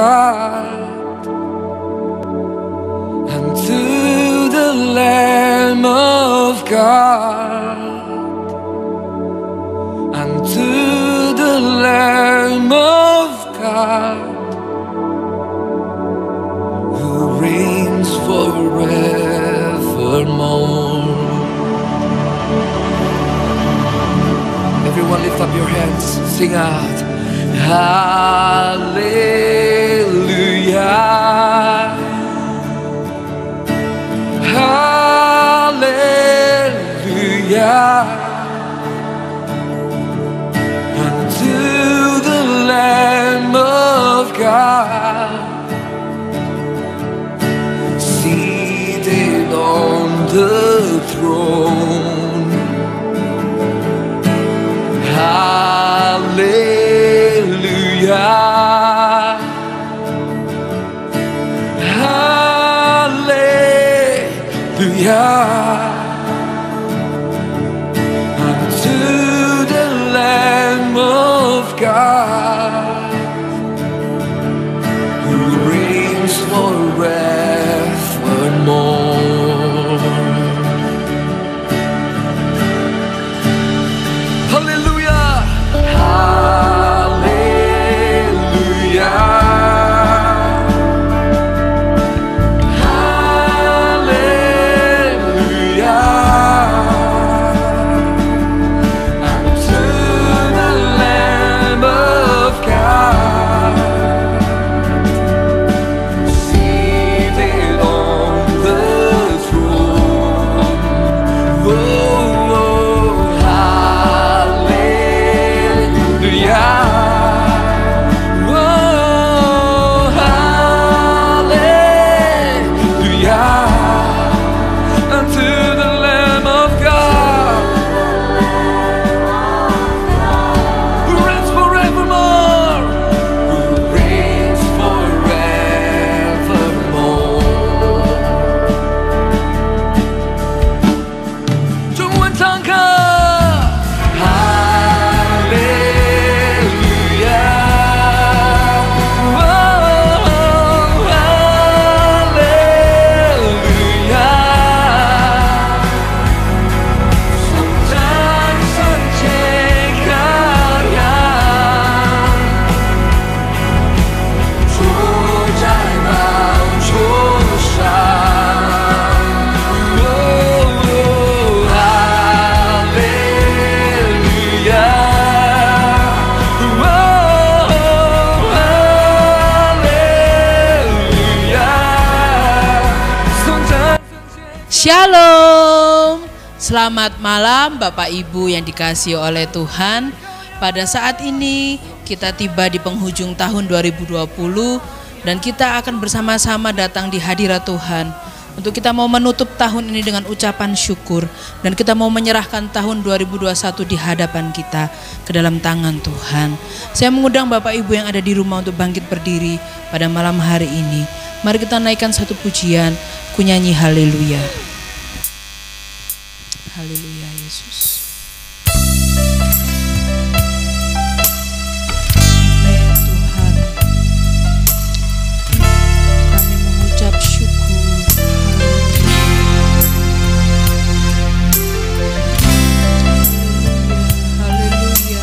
God, and to the Lamb of God, and to the Lamb of God, who reigns forevermore. Everyone lift up your hands, sing out, Hallelujah, Hallelujah, unto the Lamb of God, seated on the throne. Hallelujah, hallelujah, unto the Lamb of God, who reigns forevermore. Shalom, selamat malam Bapak Ibu yang dikasihi oleh Tuhan. Pada saat ini kita tiba di penghujung tahun 2020 dan kita akan bersama-sama datang di hadirat Tuhan untuk kita mau menutup tahun ini dengan ucapan syukur, dan kita mau menyerahkan tahun 2021 di hadapan kita ke dalam tangan Tuhan. Saya mengundang Bapak Ibu yang ada di rumah untuk bangkit berdiri pada malam hari ini. Mari kita naikkan satu pujian, ku nyanyi haleluya. Haleluya Yesus. Amin Tuhan. Kami mengucap syukur. Haleluya. Haleluya.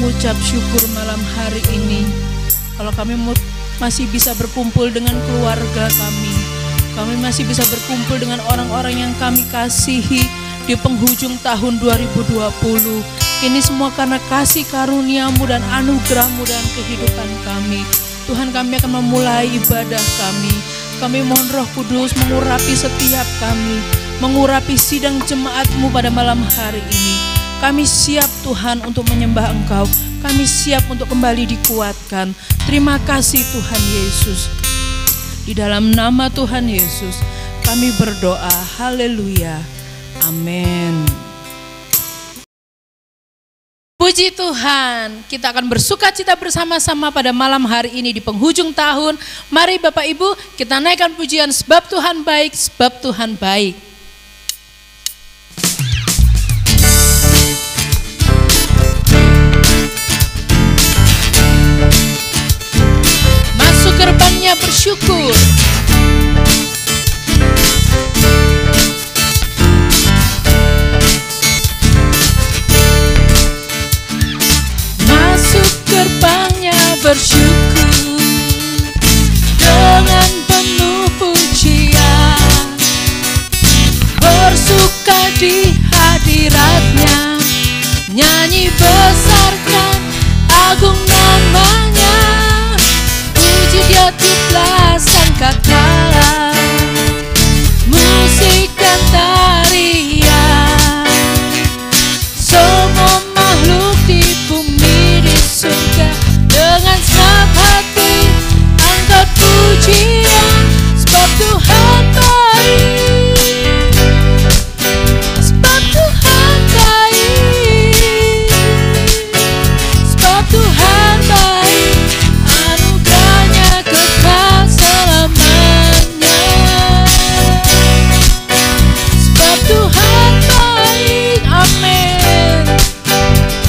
mengucap syukur malam hari ini. Kalau kami masih bisa berkumpul dengan keluarga kami masih bisa berkumpul dengan orang-orang yang kami kasihi di penghujung tahun 2020. Ini semua karena kasih karunia-Mu dan anugerah-Mu dalam kehidupan kami. Tuhan, kami akan memulai ibadah kami. Kami mohon Roh Kudus mengurapi setiap kami, mengurapi sidang jemaat-Mu pada malam hari ini. Kami siap Tuhan untuk menyembah Engkau. Kami siap untuk kembali dikuatkan. Terima kasih Tuhan Yesus. Di dalam nama Tuhan Yesus kami berdoa. Haleluya. Amin. Puji Tuhan, kita akan bersuka cita bersama-sama pada malam hari ini di penghujung tahun. Mari Bapak Ibu, kita naikkan pujian sebab Tuhan baik, sebab Tuhan baik. Masuk gerbangnya bersyukur. Gerbangnya bersyukur dengan penuh pujian, bersuka di hadiratnya, nyanyi besarkan agung namanya, puji Dia tiuplah sangkakala, musik dan tarian, semua makhluk di bumi di surga dengan senang hati angkat pujian, sebab Tuhan baik, sebab Tuhan baik, sebab Tuhan baik, anugerahnya kekal selamanya, sebab Tuhan baik, amin.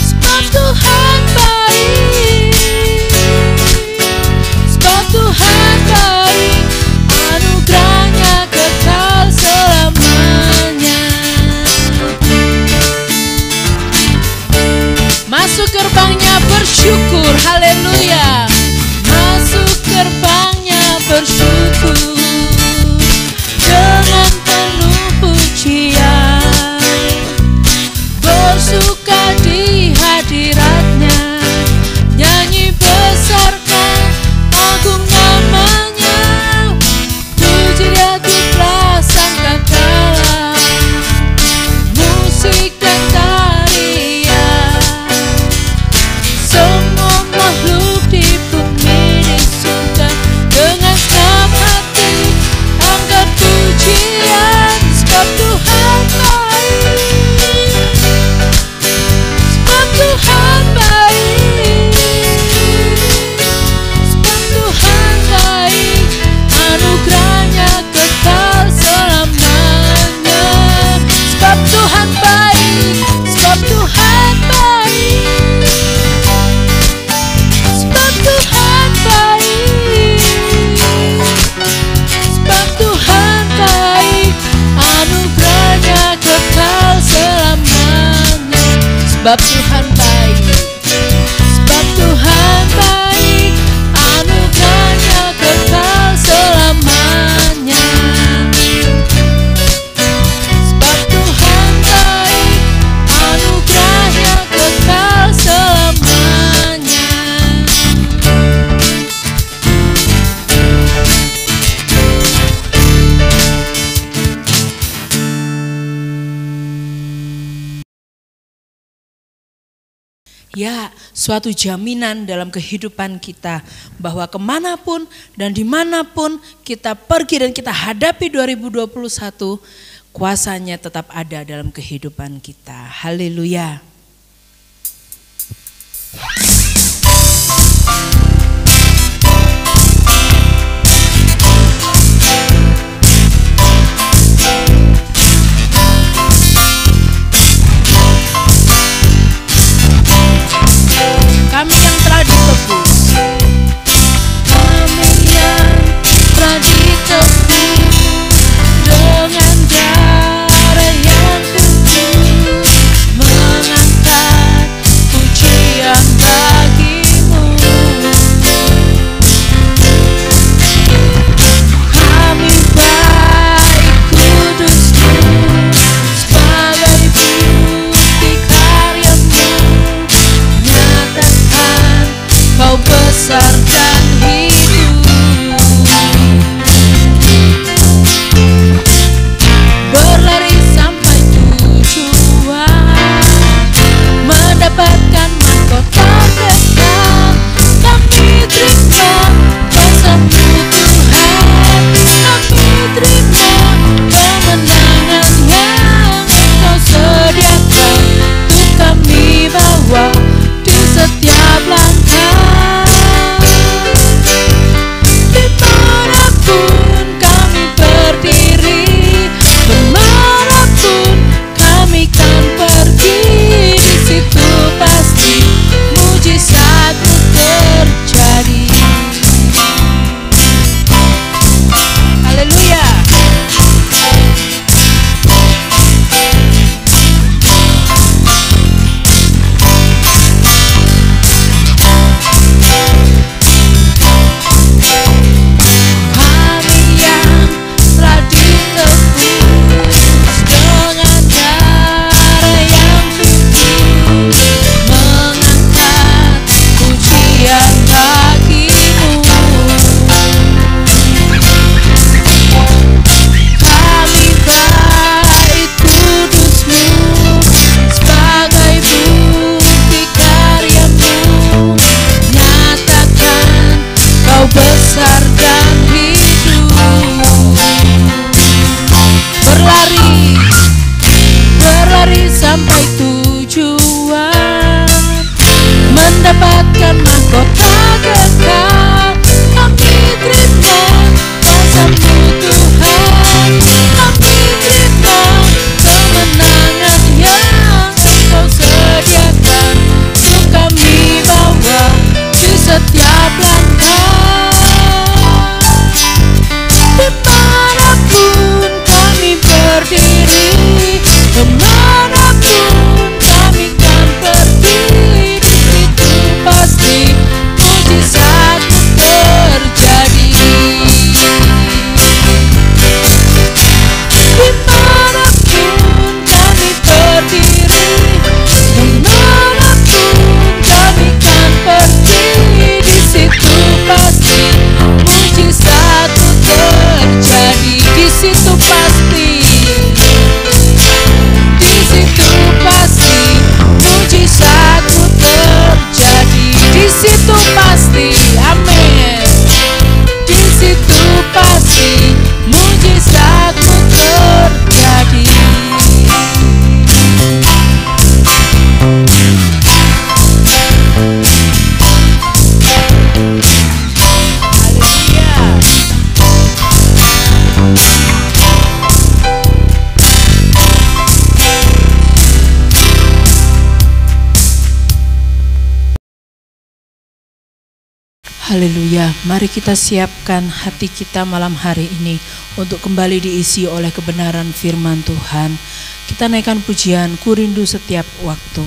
Sebab Tuhan baik, sebab Tuhan baik, anugerahnya kekal selamanya. Masuk gerbangnya bersyukur, haleluya. Masuk gerbangnya bersyukur dengan penuh pujian, bersuka di hadiratnya, nyanyi besarkan agung namanya, puji Dia tiuplah sangkakala, musik dan tarian, semua makhluk di bumi di surga dengan senang hati angkat pujian, sebab Tuhan baik, sebab Tuhan baik, sebab Tuhan baik, anugerahnya kekal selamanya, sebab Tuhan baik, sebab Tuhan baik, sebab Tuhan baik, sebab Tuhan baik, anugerahnya kekal selamanya, sebab Tuhan baik, sebab Tuhan baik, anugerahnya kekal selamanya, sebab Tuhan baik, anugerahnya kekal selamanya. Ya, suatu jaminan dalam kehidupan kita bahwa kemanapun dan dimanapun kita pergi dan kita hadapi 2021, kuasanya tetap ada dalam kehidupan kita. Haleluya. Kami yang telah ditebus, kami yang telah ditebus dengan darah yang kudus, mengangkat mendapatkan mahkota kekal. Kami terima kuasa-Mu Tuhan, kami terima kemenangan yang Engkau sediakan untuk kami bawa di setiap langkah. Dimanapun kami berdiri, kemanapun kami kan pergi, di situ pasti mujizat-Mu terjadi. Dimanapun kami berdiri, kemanapun kami kan pergi, di situ pasti mujizat-Mu terjadi. Di situ pasti, di situ pasti mujizat-Mu terjadi. Di situ pasti, amin. Di situ pasti mujizat-Mu terjadi. Haleluya, mari kita siapkan hati kita malam hari ini untuk kembali diisi oleh kebenaran firman Tuhan. Kita naikkan pujian, Ku Rindu Setiap Waktu.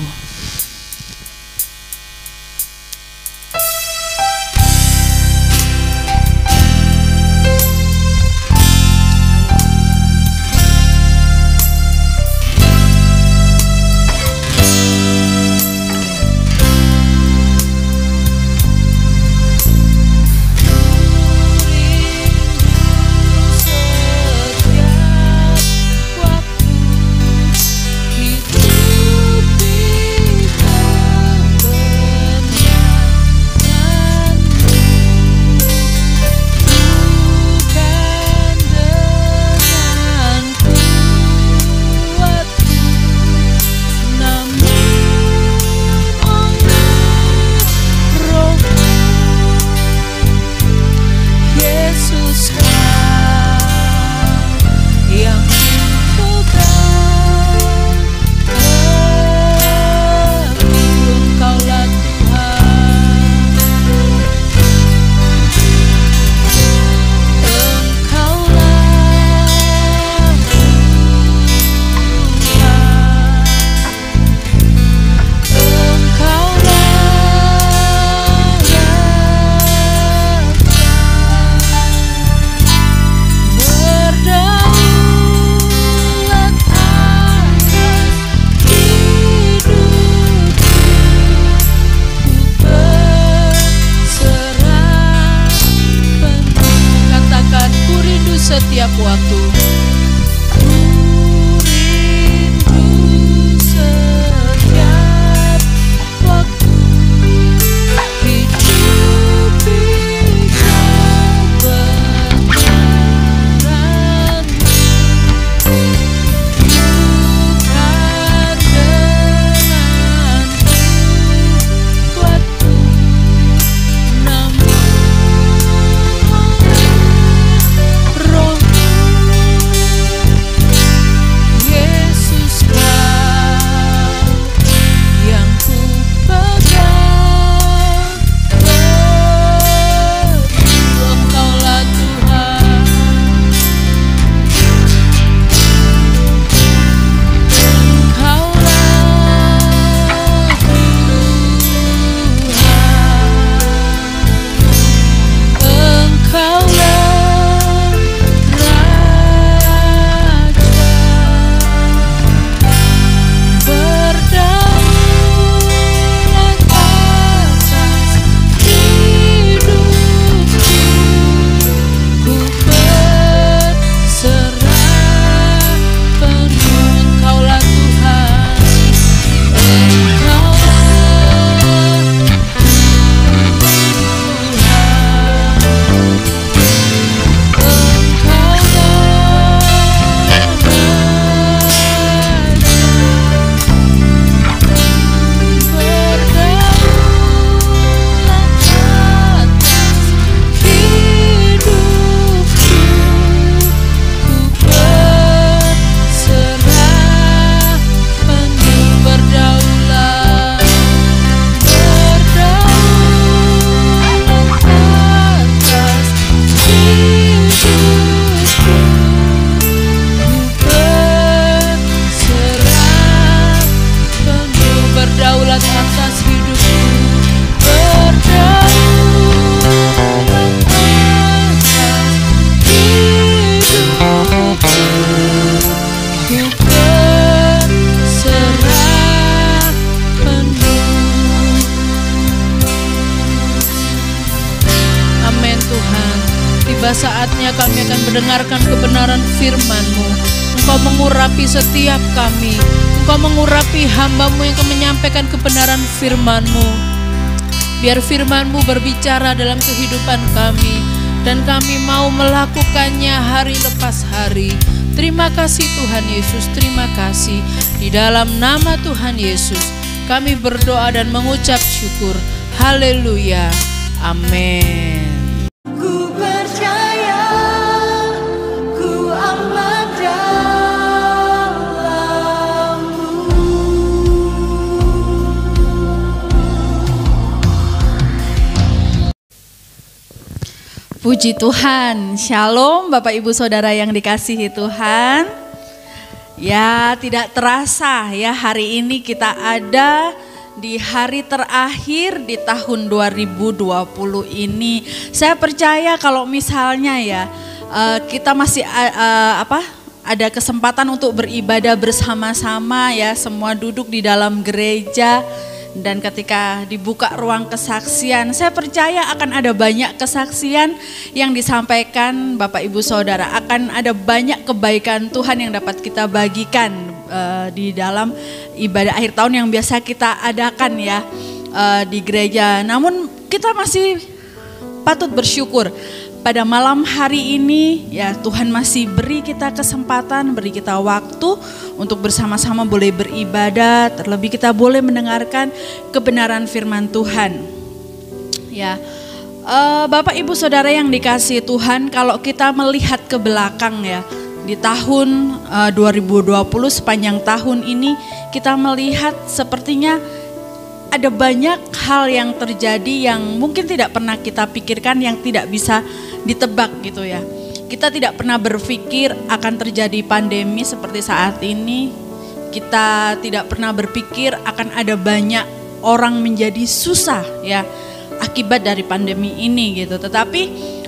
Hidup adalah saatnya kami akan mendengarkan kebenaran firman-Mu. Engkau mengurapi setiap kami. Engkau mengurapi hamba-Mu yang akan menyampaikan kebenaran firman-Mu. Biar firman-Mu berbicara dalam kehidupan kami, dan kami mau melakukannya hari lepas hari. Terima kasih Tuhan Yesus, terima kasih. Di dalam nama Tuhan Yesus, kami berdoa dan mengucap syukur. Haleluya. Amin. Ku percaya, ku amat dalam-Mu. Puji Tuhan, Shalom Bapak Ibu Saudara yang dikasihi Tuhan. Ya, tidak terasa ya, hari ini kita ada di hari terakhir di tahun 2020 ini. Saya percaya kalau misalnya ya kita masih ada kesempatan untuk beribadah bersama-sama ya, semua duduk di dalam gereja. Dan ketika dibuka ruang kesaksian, saya percaya akan ada banyak kesaksian yang disampaikan Bapak Ibu Saudara. Akan ada banyak kebaikan Tuhan yang dapat kita bagikan di dalam ibadah akhir tahun yang biasa kita adakan ya di gereja. Namun kita masih patut bersyukur. Pada malam hari ini ya Tuhan masih beri kita kesempatan, beri kita waktu untuk bersama-sama boleh beribadah, terlebih kita boleh mendengarkan kebenaran firman Tuhan. Ya, Bapak Ibu Saudara yang dikasihi Tuhan, kalau kita melihat ke belakang ya, di tahun 2020 sepanjang tahun ini kita melihat sepertinya ada banyak hal yang terjadi yang mungkin tidak pernah kita pikirkan, yang tidak bisa ditebak gitu ya. Kita tidak pernah berpikir akan terjadi pandemi seperti saat ini. Kita tidak pernah berpikir akan ada banyak orang menjadi susah ya akibat dari pandemi ini gitu. Tetapi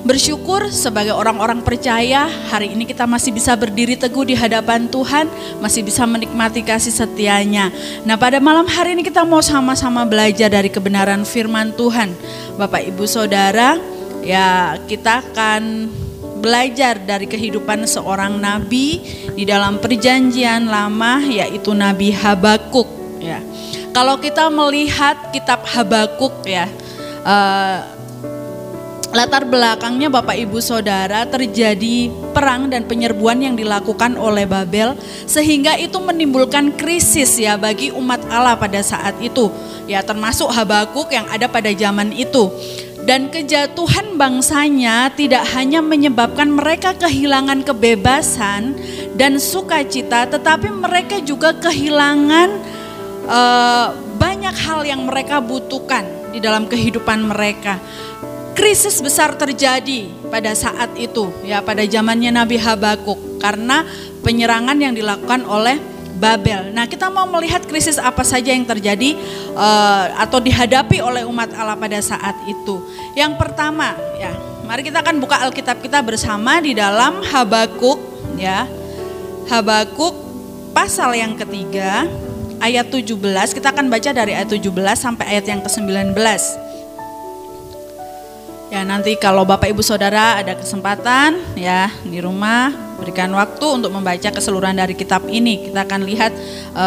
bersyukur sebagai orang-orang percaya, hari ini kita masih bisa berdiri teguh di hadapan Tuhan, masih bisa menikmati kasih setianya. Nah, pada malam hari ini kita mau sama-sama belajar dari kebenaran firman Tuhan. Bapak Ibu Saudara, ya kita akan belajar dari kehidupan seorang nabi di dalam perjanjian lama, yaitu Nabi Habakuk ya. Kalau kita melihat kitab Habakuk ya, latar belakangnya Bapak Ibu Saudara, terjadi perang dan penyerbuan yang dilakukan oleh Babel, sehingga itu menimbulkan krisis ya bagi umat Allah pada saat itu ya, termasuk Habakuk yang ada pada zaman itu. Dan kejatuhan bangsanya tidak hanya menyebabkan mereka kehilangan kebebasan dan sukacita, tetapi mereka juga kehilangan banyak hal yang mereka butuhkan di dalam kehidupan mereka. Krisis besar terjadi pada saat itu ya, pada zamannya Nabi Habakuk karena penyerangan yang dilakukan oleh Babel. Nah, kita mau melihat krisis apa saja yang terjadi atau dihadapi oleh umat Allah pada saat itu. Yang pertama ya, mari kita akan buka Alkitab kita bersama di dalam Habakuk ya. Habakuk pasal yang ketiga ayat 17, kita akan baca dari ayat 17 sampai ayat yang ke-19. Ya, nanti kalau Bapak Ibu Saudara ada kesempatan ya di rumah, berikan waktu untuk membaca keseluruhan dari kitab ini. Kita akan lihat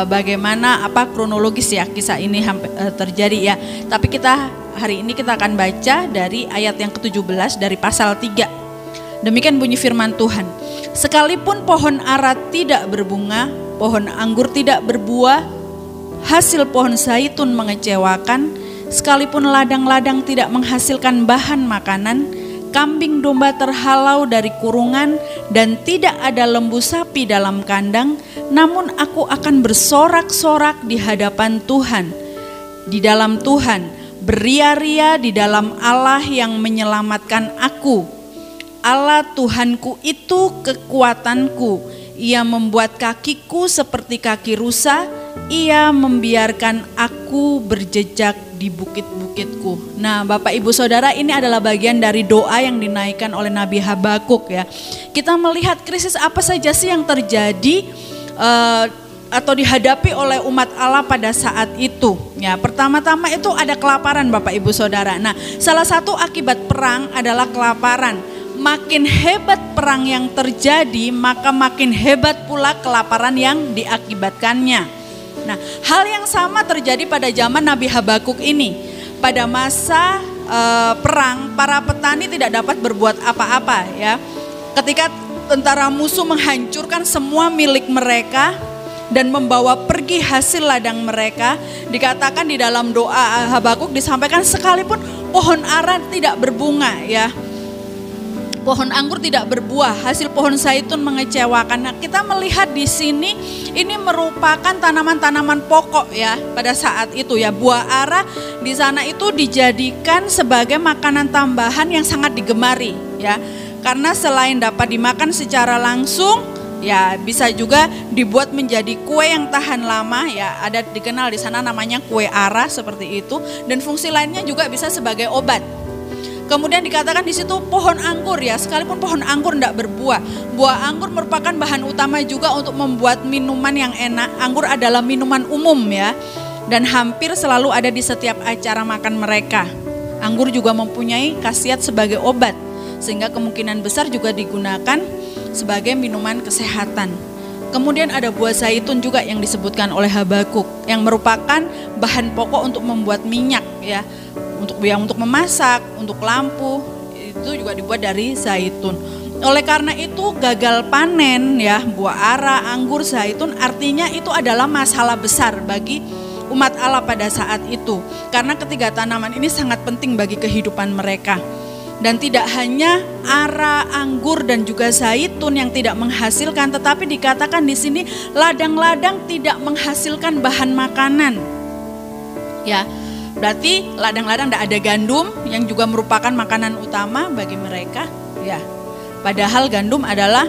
bagaimana kronologis ya kisah ini terjadi ya. Tapi hari ini kita akan baca dari ayat yang ke-17 dari pasal 3. Demikian bunyi firman Tuhan. Sekalipun pohon ara tidak berbunga, pohon anggur tidak berbuah, hasil pohon zaitun mengecewakan, sekalipun ladang-ladang tidak menghasilkan bahan makanan, kambing domba terhalau dari kurungan, dan tidak ada lembu sapi dalam kandang, namun aku akan bersorak-sorak di hadapan Tuhan, di dalam Tuhan, beria-ria di dalam Allah yang menyelamatkan aku. Allah Tuhanku itu kekuatanku, Ia membuat kakiku seperti kaki rusa, Ia membiarkan aku berjejak di bukit-bukitku. Nah, Bapak Ibu Saudara, ini adalah bagian dari doa yang dinaikkan oleh Nabi Habakuk ya. Kita melihat krisis apa saja sih yang terjadi atau dihadapi oleh umat Allah pada saat itu. Ya, pertama-tama itu ada kelaparan Bapak Ibu Saudara. Nah, salah satu akibat perang adalah kelaparan. makin hebat perang yang terjadi, maka makin hebat pula kelaparan yang diakibatkannya. Nah, hal yang sama terjadi pada zaman Nabi Habakuk ini. Pada masa perang, para petani tidak dapat berbuat apa-apa ya. Ketika tentara musuh menghancurkan semua milik mereka dan membawa pergi hasil ladang mereka, dikatakan di dalam doa Habakuk disampaikan sekalipun pohon ara tidak berbunga ya. Pohon anggur tidak berbuah, hasil pohon zaitun mengecewakan. Nah, kita melihat di sini ini merupakan tanaman-tanaman pokok ya pada saat itu ya. Buah ara di sana itu dijadikan sebagai makanan tambahan yang sangat digemari ya. Karena selain dapat dimakan secara langsung, ya bisa juga dibuat menjadi kue yang tahan lama ya. Ada dikenal di sana namanya kue ara seperti itu, dan fungsi lainnya juga bisa sebagai obat. Kemudian dikatakan di situ pohon anggur ya, sekalipun pohon anggur tidak berbuah. Buah anggur merupakan bahan utama juga untuk membuat minuman yang enak. Anggur adalah minuman umum ya, dan hampir selalu ada di setiap acara makan mereka. Anggur juga mempunyai khasiat sebagai obat, sehingga kemungkinan besar juga digunakan sebagai minuman kesehatan. Kemudian ada buah zaitun juga yang disebutkan oleh Habakuk, yang merupakan bahan pokok untuk membuat minyak ya. Untuk memasak, untuk lampu, itu juga dibuat dari zaitun. Oleh karena itu gagal panen ya buah ara, anggur, zaitun artinya itu adalah masalah besar bagi umat Allah pada saat itu. Karena ketiga tanaman ini sangat penting bagi kehidupan mereka. Dan tidak hanya ara, anggur dan juga zaitun yang tidak menghasilkan, tetapi dikatakan di sini ladang-ladang tidak menghasilkan bahan makanan. Ya. Berarti ladang-ladang tidak ada gandum yang juga merupakan makanan utama bagi mereka ya. Padahal gandum adalah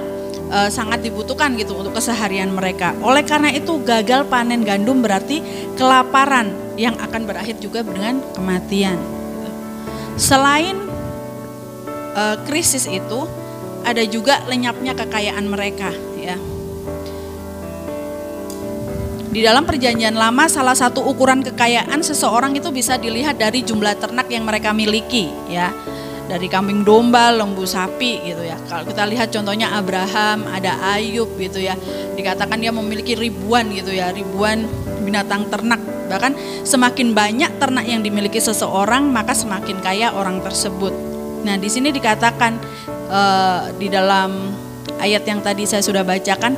sangat dibutuhkan gitu untuk keseharian mereka. Oleh karena itu gagal panen gandum berarti kelaparan yang akan berakhir juga dengan kematian. Selain krisis itu ada juga lenyapnya kekayaan mereka ya. Di dalam perjanjian lama salah satu ukuran kekayaan seseorang itu bisa dilihat dari jumlah ternak yang mereka miliki ya. Dari kambing domba, lembu sapi gitu ya. Kalau kita lihat contohnya Abraham, ada Ayub gitu ya. Dikatakan dia memiliki ribuan gitu ya, ribuan binatang ternak. Bahkan semakin banyak ternak yang dimiliki seseorang, maka semakin kaya orang tersebut. Nah, di sini dikatakan di dalam ayat yang tadi saya sudah bacakan,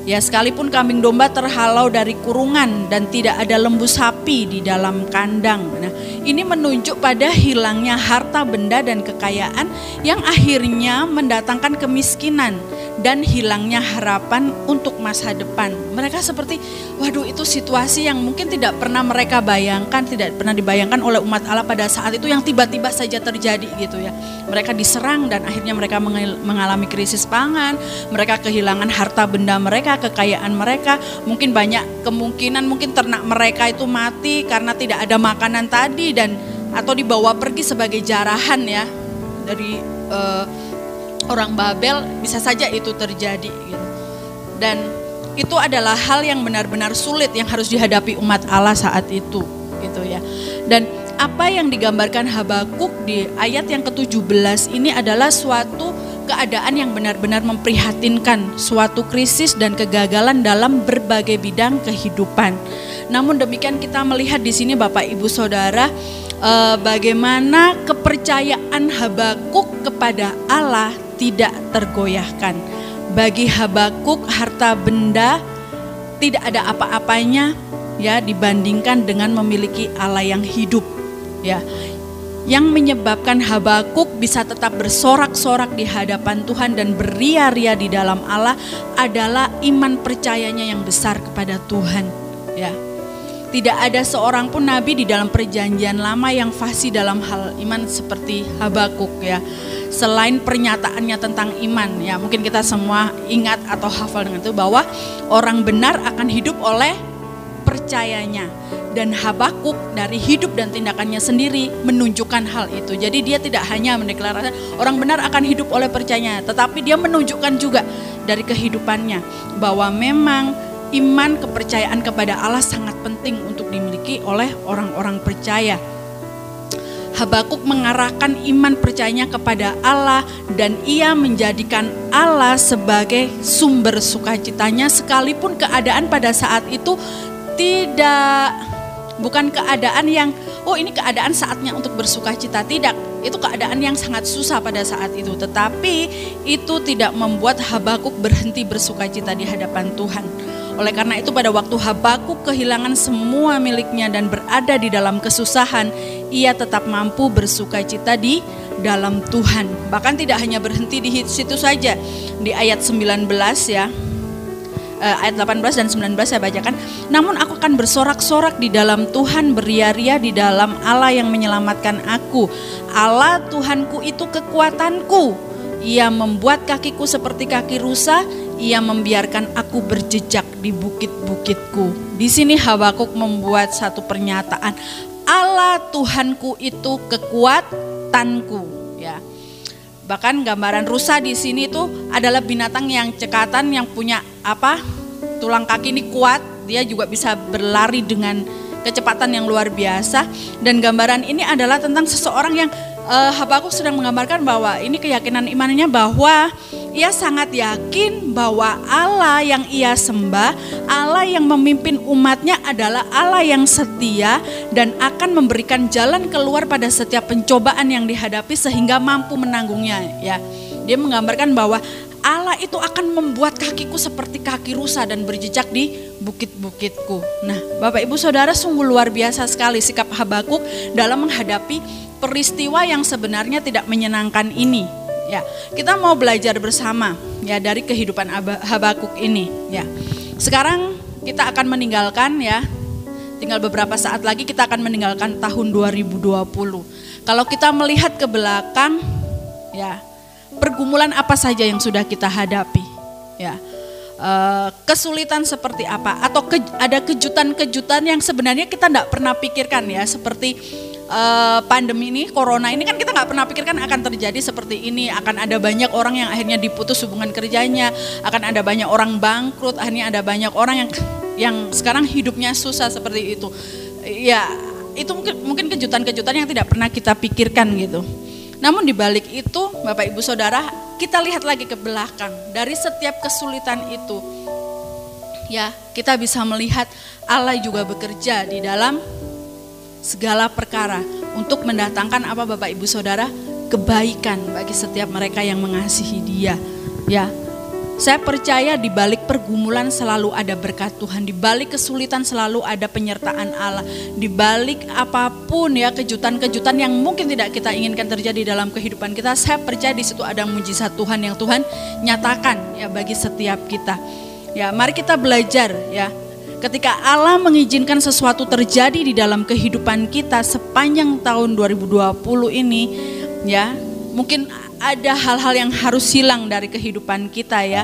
ya sekalipun kambing domba terhalau dari kurungan dan tidak ada lembu sapi di dalam kandang. Nah, ini menunjuk pada hilangnya harta benda dan kekayaan yang akhirnya mendatangkan kemiskinan dan hilangnya harapan untuk masa depan. Mereka seperti, waduh itu situasi yang mungkin tidak pernah mereka bayangkan, tidak pernah dibayangkan oleh umat Allah pada saat itu yang tiba-tiba saja terjadi gitu ya. Mereka diserang dan akhirnya mereka mengalami krisis pangan, mereka kehilangan harta benda mereka, kekayaan mereka, mungkin banyak kemungkinan mungkin ternak mereka itu mati karena tidak ada makanan tadi dan atau dibawa pergi sebagai jarahan ya dari orang Babel, bisa saja itu terjadi gitu. Dan itu adalah hal yang benar-benar sulit yang harus dihadapi umat Allah saat itu gitu ya. Dan apa yang digambarkan Habakuk di ayat yang ke-17 ini adalah suatu keadaan yang benar-benar memprihatinkan, suatu krisis dan kegagalan dalam berbagai bidang kehidupan. Namun demikian kita melihat di sini Bapak Ibu Saudara, bagaimana kepercayaan Habakuk kepada Allah tidak tergoyahkan. Bagi Habakuk harta benda tidak ada apa-apanya ya dibandingkan dengan memiliki Allah yang hidup ya. Yang menyebabkan Habakuk bisa tetap bersorak-sorak di hadapan Tuhan dan beria-ria di dalam Allah adalah iman percayanya yang besar kepada Tuhan ya. Tidak ada seorang pun nabi di dalam perjanjian lama yang fasih dalam hal iman seperti Habakuk ya. Selain pernyataannya tentang iman ya, mungkin kita semua ingat atau hafal dengan itu bahwa orang benar akan hidup oleh percayanya. Dan Habakuk dari hidup dan tindakannya sendiri menunjukkan hal itu. Jadi dia tidak hanya mendeklarasikan orang benar akan hidup oleh percayanya, tetapi dia menunjukkan juga dari kehidupannya bahwa memang iman kepercayaan kepada Allah sangat penting untuk dimiliki oleh orang-orang percaya. Habakuk mengarahkan iman percayanya kepada Allah dan ia menjadikan Allah sebagai sumber sukacitanya, sekalipun keadaan pada saat itu bukan keadaan yang ini keadaan saatnya untuk bersukacita, tidak. Itu keadaan yang sangat susah pada saat itu, tetapi itu tidak membuat Habakuk berhenti bersukacita di hadapan Tuhan. Oleh karena itu pada waktu Habakuk kehilangan semua miliknya dan berada di dalam kesusahan, ia tetap mampu bersukacita di dalam Tuhan. Bahkan tidak hanya berhenti di situ saja. Di ayat 19 ya, ayat 18 dan 19 saya bacakan. Namun aku akan bersorak-sorak di dalam Tuhan, beria-ria di dalam Allah yang menyelamatkan aku. Allah Tuhanku itu kekuatanku. Ia membuat kakiku seperti kaki rusa. Ia membiarkan aku berjejak di bukit-bukitku. Di sini Habakuk membuat satu pernyataan. Allah Tuhanku itu kekuatanku. Ya. Bahkan gambaran rusa di sini itu adalah binatang yang cekatan, yang punya tulang kaki ini kuat. Dia juga bisa berlari dengan kecepatan yang luar biasa. Dan gambaran ini adalah tentang seseorang yang Habakuk sedang menggambarkan bahwa ini keyakinan imannya, bahwa ia sangat yakin bahwa Allah yang ia sembah, Allah yang memimpin umatnya adalah Allah yang setia dan akan memberikan jalan keluar pada setiap pencobaan yang dihadapi sehingga mampu menanggungnya. Ya, dia menggambarkan bahwa Allah itu akan membuat kakiku seperti kaki rusa dan berjejak di bukit-bukitku. Nah, Bapak Ibu Saudara, sungguh luar biasa sekali sikap Habakuk dalam menghadapi peristiwa yang sebenarnya tidak menyenangkan ini. Ya, kita mau belajar bersama ya dari kehidupan Habakuk ini. Ya, sekarang kita akan meninggalkan ya, tinggal beberapa saat lagi kita akan meninggalkan tahun 2020. Kalau kita melihat ke belakang, ya, pergumulan apa saja yang sudah kita hadapi, ya, kesulitan seperti apa, atau ada kejutan-kejutan yang sebenarnya kita tidak pernah pikirkan ya, seperti pandemi ini, corona ini kan kita nggak pernah pikirkan akan terjadi seperti ini, akan ada banyak orang yang akhirnya diputus hubungan kerjanya, akan ada banyak orang bangkrut, akhirnya ada banyak orang yang sekarang hidupnya susah seperti itu. Ya, itu mungkin kejutan-kejutan yang tidak pernah kita pikirkan gitu. Namun di balik itu, Bapak Ibu Saudara, kita lihat lagi ke belakang. Dari setiap kesulitan itu, ya, kita bisa melihat Allah juga bekerja di dalam segala perkara untuk mendatangkan apa Bapak Ibu Saudara? Kebaikan bagi setiap mereka yang mengasihi Dia. Ya, saya percaya di balik pergumulan selalu ada berkat Tuhan, di balik kesulitan selalu ada penyertaan Allah, di balik apapun ya kejutan-kejutan yang mungkin tidak kita inginkan terjadi dalam kehidupan kita, saya percaya di situ ada mujizat Tuhan yang Tuhan nyatakan ya bagi setiap kita. Ya, mari kita belajar ya. Ketika Allah mengizinkan sesuatu terjadi di dalam kehidupan kita sepanjang tahun 2020 ini, ya, mungkin ada hal-hal yang harus hilang dari kehidupan kita ya.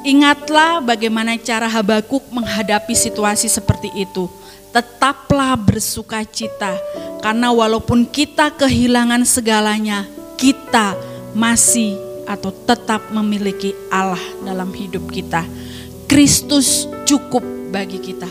Ingatlah bagaimana cara Habakuk menghadapi situasi seperti itu. Tetaplah bersukacita, karena walaupun kita kehilangan segalanya, kita masih atau tetap memiliki Allah dalam hidup kita. Kristus cukup bagi kita.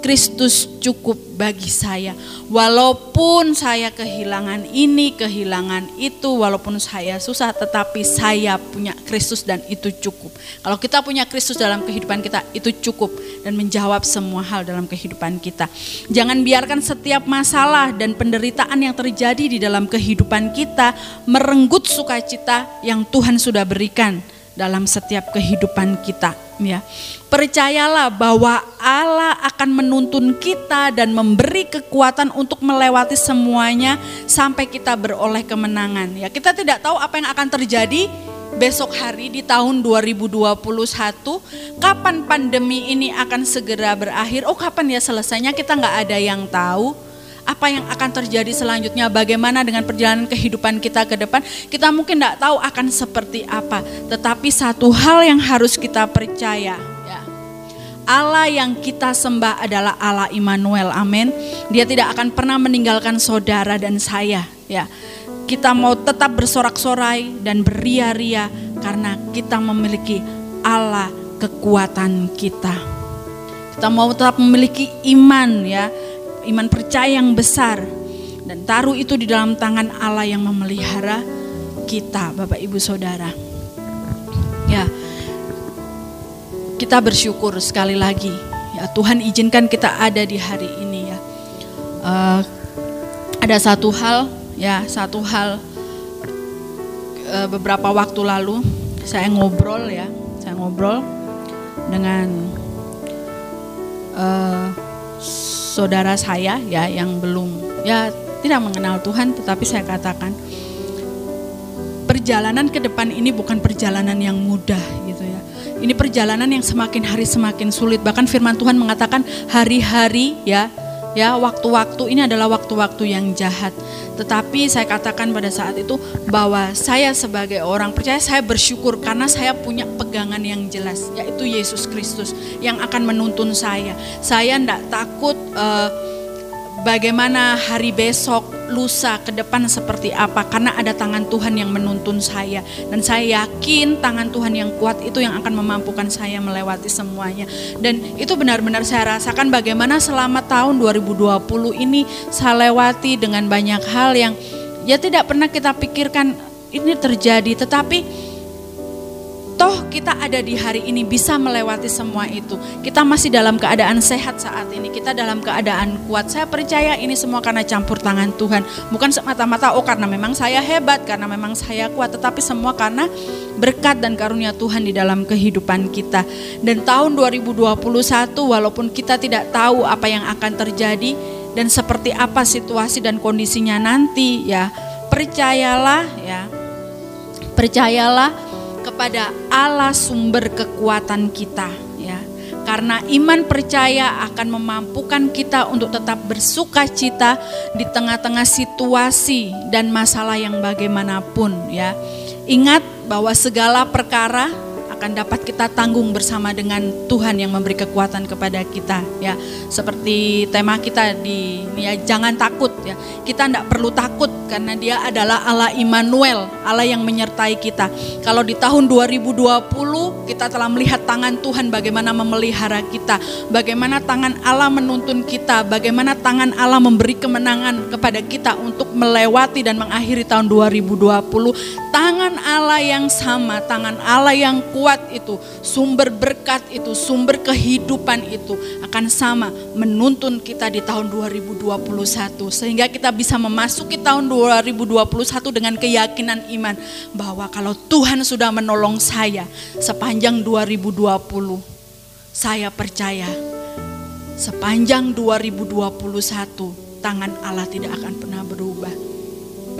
Kristus cukup bagi saya. Walaupun saya kehilangan ini, kehilangan itu, walaupun saya susah, tetapi saya punya Kristus dan itu cukup. Kalau kita punya Kristus dalam kehidupan kita, itu cukup dan menjawab semua hal dalam kehidupan kita. Jangan biarkan setiap masalah dan penderitaan yang terjadi di dalam kehidupan kita merenggut sukacita yang Tuhan sudah berikan dalam setiap kehidupan kita. Ya, percayalah bahwa Allah akan menuntun kita dan memberi kekuatan untuk melewati semuanya sampai kita beroleh kemenangan. Ya, kita tidak tahu apa yang akan terjadi besok hari di tahun 2021, kapan pandemi ini akan segera berakhir, kapan ya selesainya, kita nggak ada yang tahu. Apa yang akan terjadi selanjutnya, bagaimana dengan perjalanan kehidupan kita ke depan, kita mungkin tidak tahu akan seperti apa. Tetapi satu hal yang harus kita percaya, ya, Allah yang kita sembah adalah Allah Immanuel, amin. Dia tidak akan pernah meninggalkan saudara dan saya. Ya, kita mau tetap bersorak-sorai dan beria-ria karena kita memiliki Allah kekuatan kita. Kita mau tetap memiliki iman, ya, iman percaya yang besar. dan taruh itu di dalam tangan Allah yang memelihara kita, Bapak Ibu Saudara. Ya, kita bersyukur sekali lagi. Ya, Tuhan izinkan kita ada di hari ini ya. Ada satu hal beberapa waktu lalu saya ngobrol dengan saudara saya ya yang belum tidak mengenal Tuhan, tetapi saya katakan perjalanan ke depan ini bukan perjalanan yang mudah gitu ya. Ini perjalanan yang semakin hari semakin sulit. Bahkan firman Tuhan mengatakan hari-hari ya waktu-waktu ini adalah waktu-waktu yang jahat. Tetapi saya katakan pada saat itu bahwa saya sebagai orang percaya, saya bersyukur karena saya punya pegangan yang jelas, yaitu Yesus Kristus yang akan menuntun saya. Saya tidak takut bagaimana hari besok, lusa, ke depan seperti apa, karena ada tangan Tuhan yang menuntun saya. Dan saya yakin tangan Tuhan yang kuat itu yang akan memampukan saya melewati semuanya. Dan itu benar-benar saya rasakan bagaimana selama tahun 2020 ini saya lewati dengan banyak hal yang tidak pernah kita pikirkan ini terjadi. Tetapi toh kita ada di hari ini bisa melewati semua itu. Kita masih dalam keadaan sehat saat ini. Kita dalam keadaan kuat. Saya percaya ini semua karena campur tangan Tuhan. Bukan semata-mata karena memang saya hebat, karena memang saya kuat. Tetapi semua karena berkat dan karunia Tuhan di dalam kehidupan kita. Dan tahun 2021 walaupun kita tidak tahu apa yang akan terjadi dan seperti apa situasi dan kondisinya nanti ya. Percayalah kepada Allah sumber kekuatan kita ya. Karena iman percaya akan memampukan kita untuk tetap bersukacita di tengah-tengah situasi dan masalah yang bagaimanapun ya. Ingat bahwa segala perkara akan dapat kita tanggung bersama dengan Tuhan yang memberi kekuatan kepada kita ya. Seperti tema kita jangan takut ya. Kita tidak perlu takut karena Dia adalah Allah Immanuel, Allah yang menyertai kita. Kalau di tahun 2020 kita telah melihat tangan Tuhan bagaimana memelihara kita, bagaimana tangan Allah menuntun kita, bagaimana tangan Allah memberi kemenangan kepada kita untuk melewati dan mengakhiri tahun 2020. Tangan Allah yang sama, tangan Allah yang kuat itu, sumber berkat itu, sumber kehidupan itu akan sama menuntun kita di tahun 2021. Sehingga kita bisa memasuki tahun 2021 dengan keyakinan iman bahwa kalau Tuhan sudah menolong saya sepanjang 2020, saya percaya sepanjang 2021 tangan Allah tidak akan pernah berubah.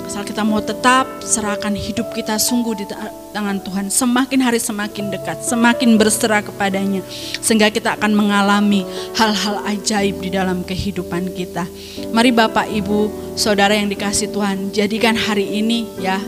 Asal kita mau tetap serahkan hidup kita sungguh di tangan Tuhan, semakin hari semakin dekat, semakin berserah kepadanya, sehingga kita akan mengalami hal-hal ajaib di dalam kehidupan kita. Mari Bapak Ibu Saudara yang dikasihi Tuhan, jadikan hari ini ya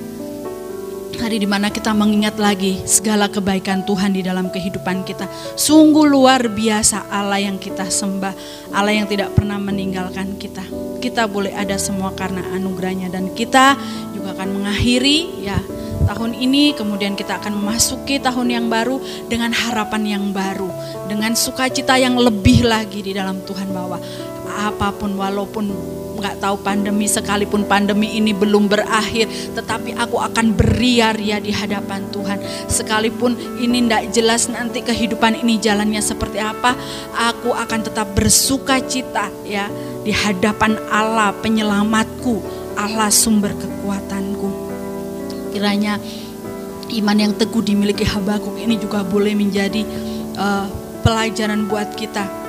hari di mana kita mengingat lagi segala kebaikan Tuhan di dalam kehidupan kita. Sungguh luar biasa Allah yang kita sembah, Allah yang tidak pernah meninggalkan kita. Kita boleh ada semua karena anugerahnya, dan kita juga akan mengakhiri ya tahun ini, kemudian kita akan memasuki tahun yang baru dengan harapan yang baru, dengan sukacita yang lebih lagi di dalam Tuhan, bahwa apapun walaupun nggak tahu pandemi, sekalipun pandemi ini belum berakhir, tetapi aku akan beria-ria di hadapan Tuhan. Sekalipun ini nggak jelas nanti kehidupan ini jalannya seperti apa, aku akan tetap bersukacita ya di hadapan Allah penyelamatku, Allah sumber kekuatanku. Kiranya iman yang teguh dimiliki Habakuk ini juga boleh menjadi pelajaran buat kita.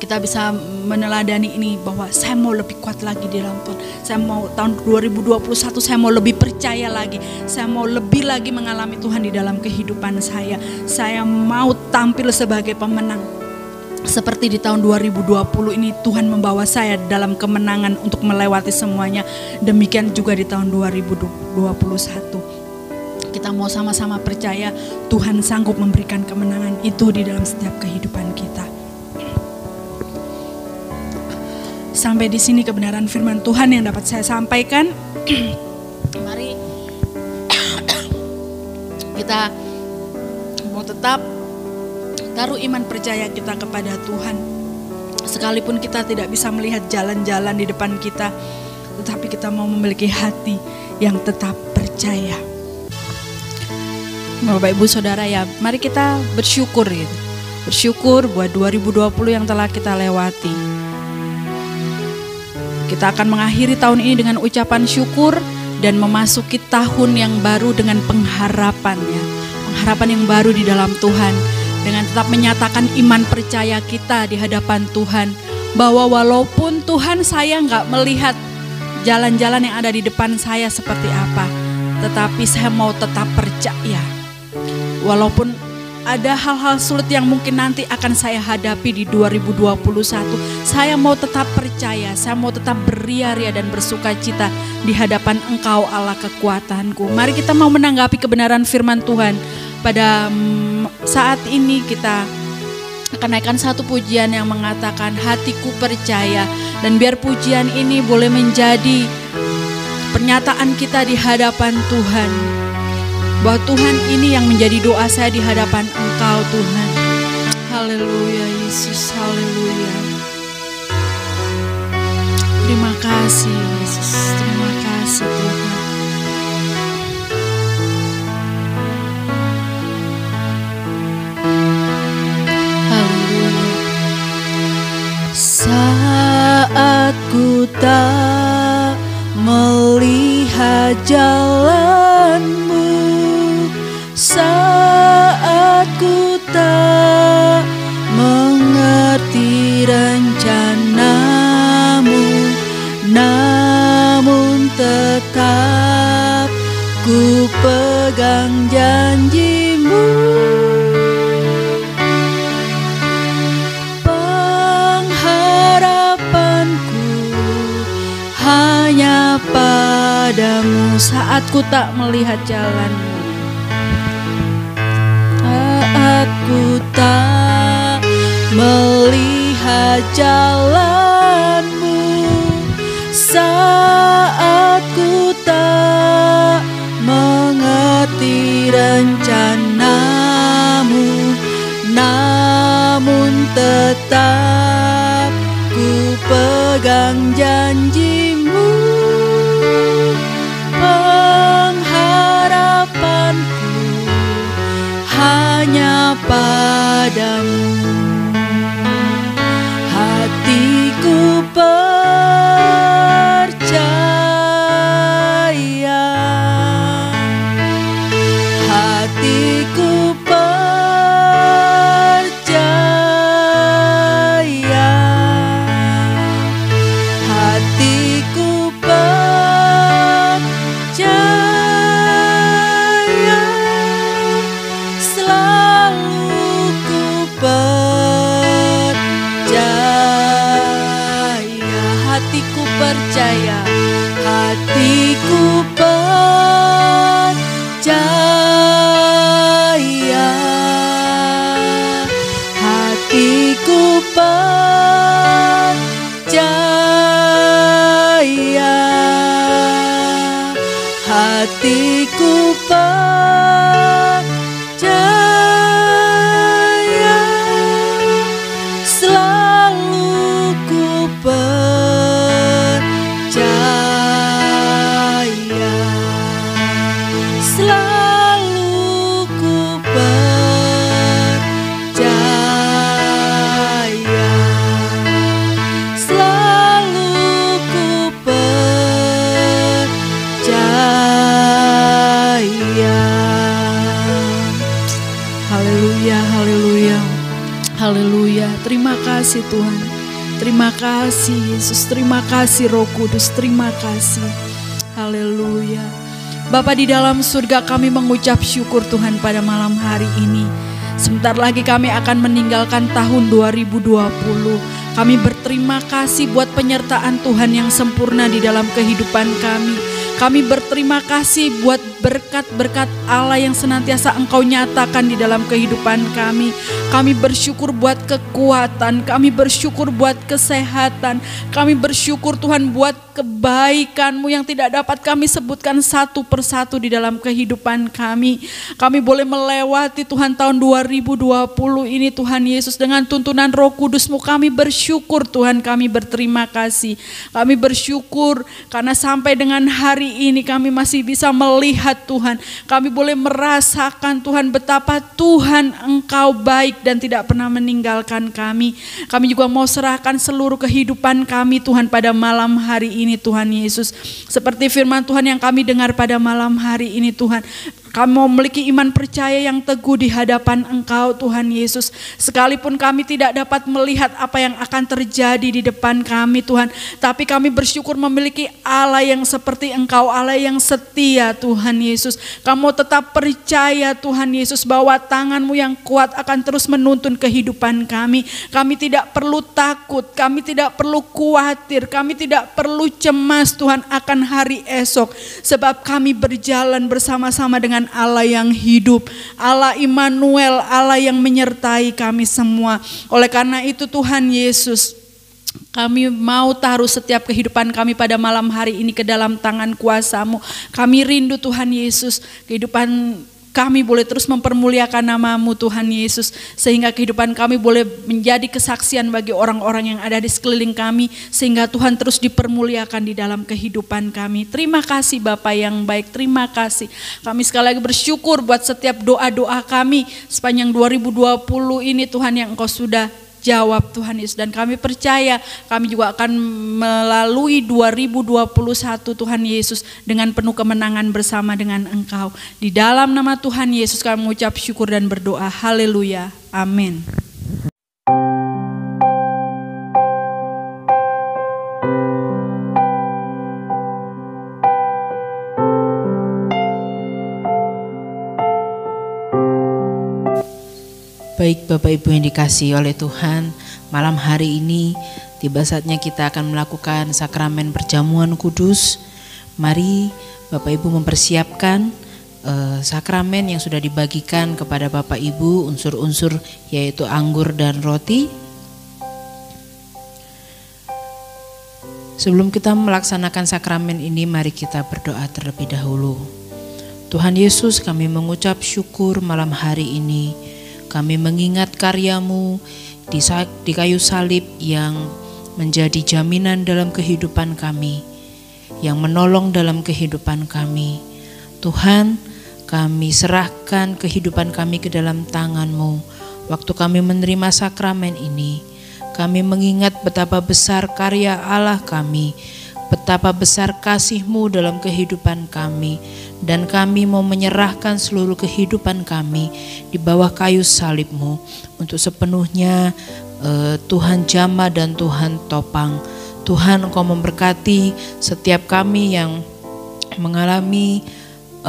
Kita bisa meneladani ini bahwa saya mau lebih kuat lagi di dalam Tuhan. Saya mau tahun 2021 saya mau lebih percaya lagi. Saya mau lebih lagi mengalami Tuhan di dalam kehidupan saya. Saya mau tampil sebagai pemenang. Seperti di tahun 2020 ini Tuhan membawa saya dalam kemenangan untuk melewati semuanya. Demikian juga di tahun 2021. Kita mau sama-sama percaya Tuhan sanggup memberikan kemenangan itu di dalam setiap kehidupan kita. Sampai di sini kebenaran firman Tuhan yang dapat saya sampaikan. Mari kita mau tetap taruh iman percaya kita kepada Tuhan. Sekalipun kita tidak bisa melihat jalan-jalan di depan kita, tetapi kita mau memiliki hati yang tetap percaya. Bapak Ibu Saudara ya, mari kita bersyukur gitu. Bersyukur buat 2020 yang telah kita lewati. Kita akan mengakhiri tahun ini dengan ucapan syukur dan memasuki tahun yang baru dengan pengharapannya. Pengharapan yang baru di dalam Tuhan. Dengan tetap menyatakan iman percaya kita di hadapan Tuhan. Bahwa walaupun Tuhan saya nggak melihat jalan-jalan yang ada di depan saya seperti apa. Tetapi saya mau tetap percaya. Walaupun ada hal-hal sulit yang mungkin nanti akan saya hadapi di 2021. Saya mau tetap percaya, saya mau tetap beria-ria dan bersuka cita di hadapan Engkau Allah kekuatanku. Mari kita mau menanggapi kebenaran firman Tuhan. Pada saat ini kita akan naikkan satu pujian yang mengatakan hatiku percaya. Dan biar pujian ini boleh menjadi pernyataan kita di hadapan Tuhan. Bahwa Tuhan ini yang menjadi doa saya di hadapan Engkau Tuhan. Haleluya Yesus, haleluya. Terima kasih Yesus, terima kasih Tuhan. Haleluya. Saat ku tak melihat jalanmu, saat ku tak mengerti rencanamu, namun tetap ku pegang janjimu. Pengharapanku hanya padamu saat ku tak melihat jalanmu. Aku tak melihat jalanmu, saat ku tak mengerti rencanamu, namun tetap ku pegang janjimu. Pengharapanku hanya padamu, hatiku percaya, hatiku percaya, hatiku percaya. Hatiku percaya, hatiku percaya, hatiku percaya, hatiku percaya, selalu ku percaya, selalu ku percaya, selalu ku percaya. Haleluya, haleluya, haleluya. Terima kasih Tuhan. Terima kasih Yesus, terima kasih Roh Kudus, terima kasih. Haleluya. Bapa di dalam surga, kami mengucap syukur Tuhan pada malam hari ini. Sebentar lagi kami akan meninggalkan tahun 2020. Kami berterima kasih buat penyertaan Tuhan yang sempurna di dalam kehidupan kami. Kami berterima kasih buat berkat-berkat Allah yang senantiasa Engkau nyatakan di dalam kehidupan kami. Kami bersyukur buat kekuatan, kami bersyukur buat kesehatan, kami bersyukur Tuhan buat kebaikan-Mu yang tidak dapat kami sebutkan satu persatu di dalam kehidupan kami. Kami boleh melewati Tuhan tahun 2020 ini Tuhan Yesus dengan tuntunan Roh Kudus-Mu. Kami bersyukur Tuhan, kami berterima kasih. Kami bersyukur karena sampai dengan hari ini kami masih bisa melihat Tuhan. Kami boleh merasakan Tuhan betapa Tuhan Engkau baik dan tidak pernah meninggalkan kami. Kami juga mau serahkan seluruh kehidupan kami Tuhan pada malam hari ini Tuhan Yesus. Seperti firman Tuhan yang kami dengar pada malam hari ini Tuhan. Kami mau memiliki iman percaya yang teguh di hadapan Engkau Tuhan Yesus. Sekalipun kami tidak dapat melihat apa yang akan terjadi di depan kami Tuhan. Tapi kami bersyukur memiliki Allah yang seperti Engkau, Allah yang setia Tuhan Yesus. Kamu tetap percaya Tuhan Yesus bahwa tangan-Mu yang kuat akan terus menuntun kehidupan kami. Kami tidak perlu takut, kami tidak perlu khawatir, kami tidak perlu cemas Tuhan akan hari esok. Sebab kami berjalan bersama-sama dengan Allah yang hidup, Allah Immanuel, Allah yang menyertai kami semua. Oleh karena itu Tuhan Yesus, kami mau taruh setiap kehidupan kami pada malam hari ini ke dalam tangan kuasa-Mu. Kami rindu Tuhan Yesus, kehidupan kami boleh terus mempermuliakan nama-Mu Tuhan Yesus. Sehingga kehidupan kami boleh menjadi kesaksian bagi orang-orang yang ada di sekeliling kami. Sehingga Tuhan terus dipermuliakan di dalam kehidupan kami. Terima kasih Bapa yang baik, terima kasih. Kami sekali lagi bersyukur buat setiap doa-doa kami sepanjang 2020 ini Tuhan yang Engkau sudah jawab Tuhan Yesus. Dan kami percaya kami juga akan melalui 2021 Tuhan Yesus dengan penuh kemenangan bersama dengan Engkau. Di dalam nama Tuhan Yesus kami mengucap syukur dan berdoa. Haleluya. Amin. Baik Bapak Ibu yang dikasihi oleh Tuhan, malam hari ini tiba saatnya kita akan melakukan sakramen perjamuan kudus. Mari Bapak Ibu mempersiapkan sakramen yang sudah dibagikan kepada Bapak Ibu, unsur-unsur yaitu anggur dan roti. Sebelum kita melaksanakan sakramen ini, mari kita berdoa terlebih dahulu. Tuhan Yesus, kami mengucap syukur malam hari ini. Kami mengingat karya-Mu di kayu salib yang menjadi jaminan dalam kehidupan kami, yang menolong dalam kehidupan kami. Tuhan, kami serahkan kehidupan kami ke dalam tangan-Mu. Waktu kami menerima sakramen ini, kami mengingat betapa besar karya Allah kami, betapa besar kasih-Mu dalam kehidupan kami. Dan kami mau menyerahkan seluruh kehidupan kami di bawah kayu salib-Mu untuk sepenuhnya Tuhan jamah dan Tuhan topang. Tuhan, Engkau memberkati setiap kami yang mengalami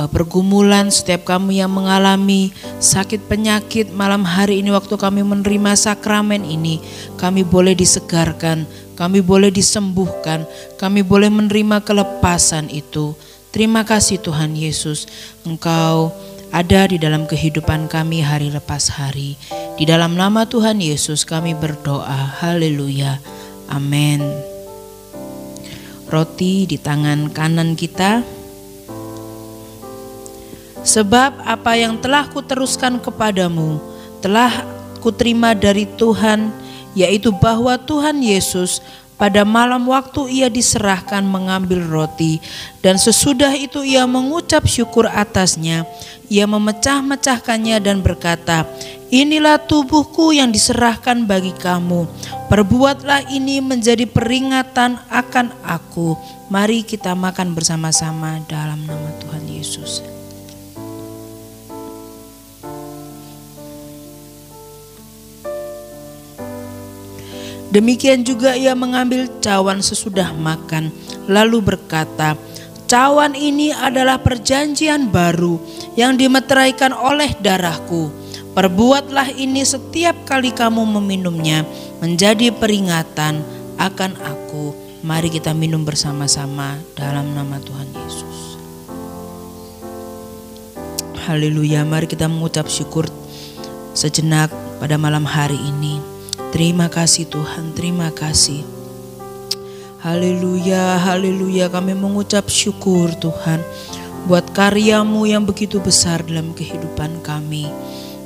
pergumulan, setiap kami yang mengalami sakit penyakit. Malam hari ini waktu kami menerima sakramen ini, kami boleh disegarkan, kami boleh disembuhkan, kami boleh menerima kelepasan itu. Terima kasih Tuhan Yesus, Engkau ada di dalam kehidupan kami hari lepas hari. Di dalam nama Tuhan Yesus kami berdoa. Haleluya. Amin. Roti di tangan kanan kita. Sebab apa yang telah kuteruskan kepadamu telah kuterima dari Tuhan, yaitu bahwa Tuhan Yesus pada malam waktu ia diserahkan mengambil roti, dan sesudah itu ia mengucap syukur atasnya. Ia memecah-mecahkannya dan berkata, "Inilah tubuhku yang diserahkan bagi kamu. Perbuatlah ini menjadi peringatan akan aku." Mari kita makan bersama-sama dalam nama Tuhan Yesus. Demikian juga ia mengambil cawan sesudah makan, lalu berkata, "Cawan ini adalah perjanjian baru yang dimeteraikan oleh darahku. Perbuatlah ini setiap kali kamu meminumnya menjadi peringatan akan aku." Mari kita minum bersama-sama dalam nama Tuhan Yesus. Haleluya, mari kita mengucap syukur sejenak pada malam hari ini. Terima kasih Tuhan, terima kasih. Haleluya, haleluya, kami mengucap syukur Tuhan buat karya-Mu yang begitu besar dalam kehidupan kami.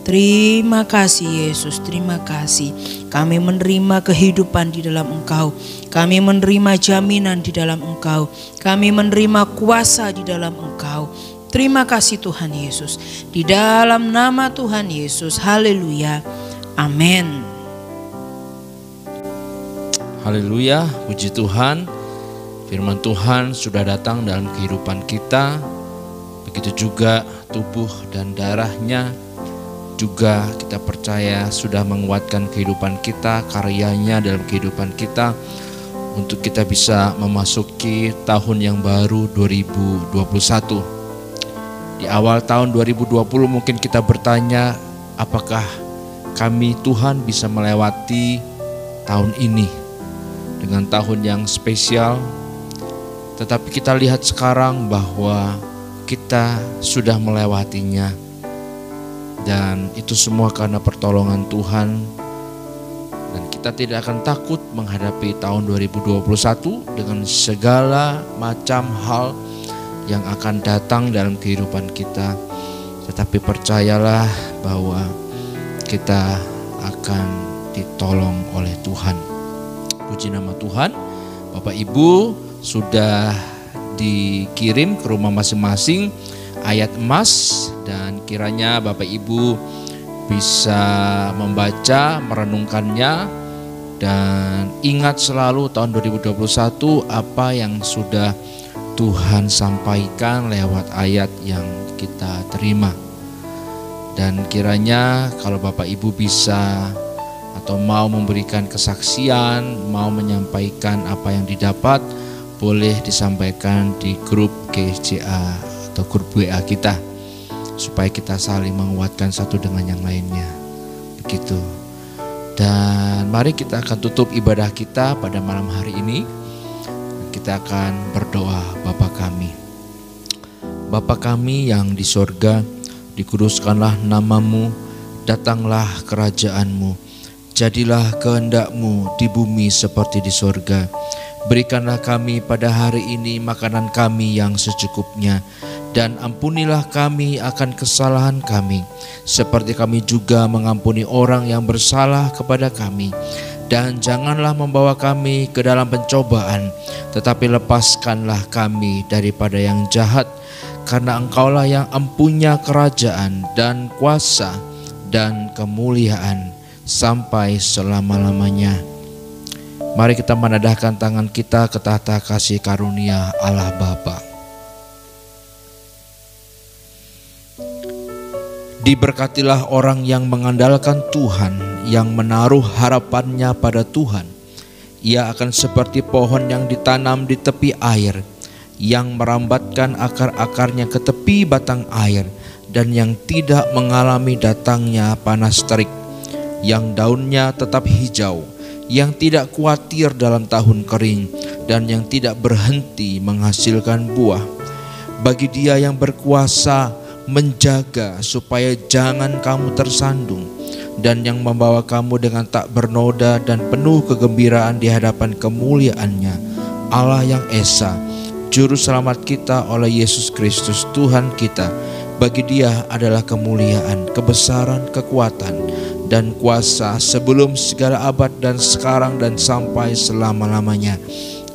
Terima kasih Yesus, terima kasih. Kami menerima kehidupan di dalam Engkau. Kami menerima jaminan di dalam Engkau. Kami menerima kuasa di dalam Engkau. Terima kasih Tuhan Yesus. Di dalam nama Tuhan Yesus, haleluya, amin. Haleluya, puji Tuhan. Firman Tuhan sudah datang dalam kehidupan kita. Begitu juga tubuh dan darahnya juga kita percaya sudah menguatkan kehidupan kita, karyanya dalam kehidupan kita untuk kita bisa memasuki tahun yang baru 2021. Di awal tahun 2020 mungkin kita bertanya, apakah kami Tuhan bisa melewati tahun ini dengan tahun yang spesial? Tetapi kita lihat sekarang bahwa kita sudah melewatinya. Dan itu semua karena pertolongan Tuhan. Dan kita tidak akan takut menghadapi tahun 2021 dengan segala macam hal yang akan datang dalam kehidupan kita. Tetapi percayalah bahwa kita akan ditolong oleh Tuhan. Puji nama Tuhan. Bapak Ibu sudah dikirim ke rumah masing-masing ayat emas, dan kiranya Bapak Ibu bisa membaca, merenungkannya, dan ingat selalu tahun 2021 apa yang sudah Tuhan sampaikan lewat ayat yang kita terima. Dan kiranya kalau Bapak Ibu bisa atau mau memberikan kesaksian, mau menyampaikan apa yang didapat, boleh disampaikan di grup GCA atau grup WA kita, supaya kita saling menguatkan satu dengan yang lainnya. Begitu. Dan mari kita akan tutup ibadah kita pada malam hari ini. Kita akan berdoa. Bapa kami, Bapa kami yang di sorga, dikuduskanlah nama-Mu, datanglah kerajaan-Mu, jadilah kehendak-Mu di bumi seperti di sorga. Berikanlah kami pada hari ini makanan kami yang secukupnya, dan ampunilah kami akan kesalahan kami, seperti kami juga mengampuni orang yang bersalah kepada kami. Dan janganlah membawa kami ke dalam pencobaan, tetapi lepaskanlah kami daripada yang jahat. Karena Engkaulah yang empunya kerajaan dan kuasa dan kemuliaan sampai selama-lamanya. Mari kita menadahkan tangan kita ke tahta kasih karunia Allah Bapa. Diberkatilah orang yang mengandalkan Tuhan, yang menaruh harapannya pada Tuhan. Ia akan seperti pohon yang ditanam di tepi air, yang merambatkan akar-akarnya ke tepi batang air, dan yang tidak mengalami datangnya panas terik, yang daunnya tetap hijau, yang tidak khawatir dalam tahun kering, dan yang tidak berhenti menghasilkan buah. Bagi Dia yang berkuasa menjaga supaya jangan kamu tersandung, dan yang membawa kamu dengan tak bernoda dan penuh kegembiraan di hadapan kemuliaan-Nya, Allah yang Esa, Juru Selamat kita oleh Yesus Kristus Tuhan kita. Bagi Dia adalah kemuliaan, kebesaran, kekuatan, dan kuasa sebelum segala abad dan sekarang dan sampai selama-lamanya.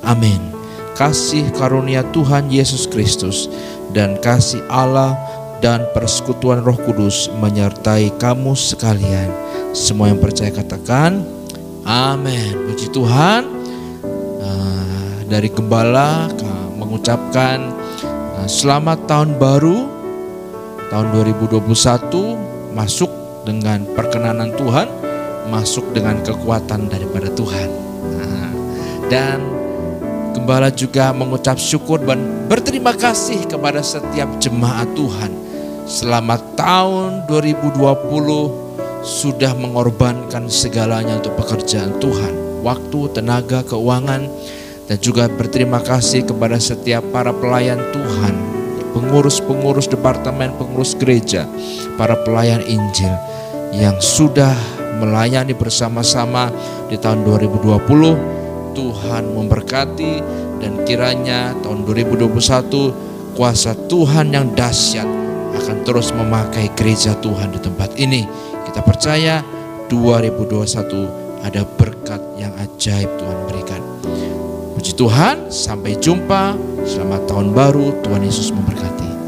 Amin. Kasih karunia Tuhan Yesus Kristus dan kasih Allah dan persekutuan Roh Kudus menyertai kamu sekalian. Semua yang percaya katakan amin. Puji Tuhan. Dari Gembala mengucapkan selamat tahun baru, tahun 2021, masuk dengan perkenanan Tuhan, masuk dengan kekuatan daripada Tuhan. Dan Gembala juga mengucap syukur dan berterima kasih kepada setiap jemaat Tuhan. Selamat tahun 2020, sudah mengorbankan segalanya untuk pekerjaan Tuhan. Waktu, tenaga, keuangan, Dan juga berterima kasih kepada setiap para pelayan Tuhan, pengurus-pengurus departemen, pengurus gereja, para pelayan Injil yang sudah melayani bersama-sama di tahun 2020. Tuhan memberkati, dan kiranya tahun 2021 kuasa Tuhan yang dahsyat akan terus memakai gereja Tuhan di tempat ini. Kita percaya 2021 ada berkat yang ajaib Tuhan berikan. Puji Tuhan, sampai jumpa. Selamat tahun baru, Tuhan Yesus memberkati.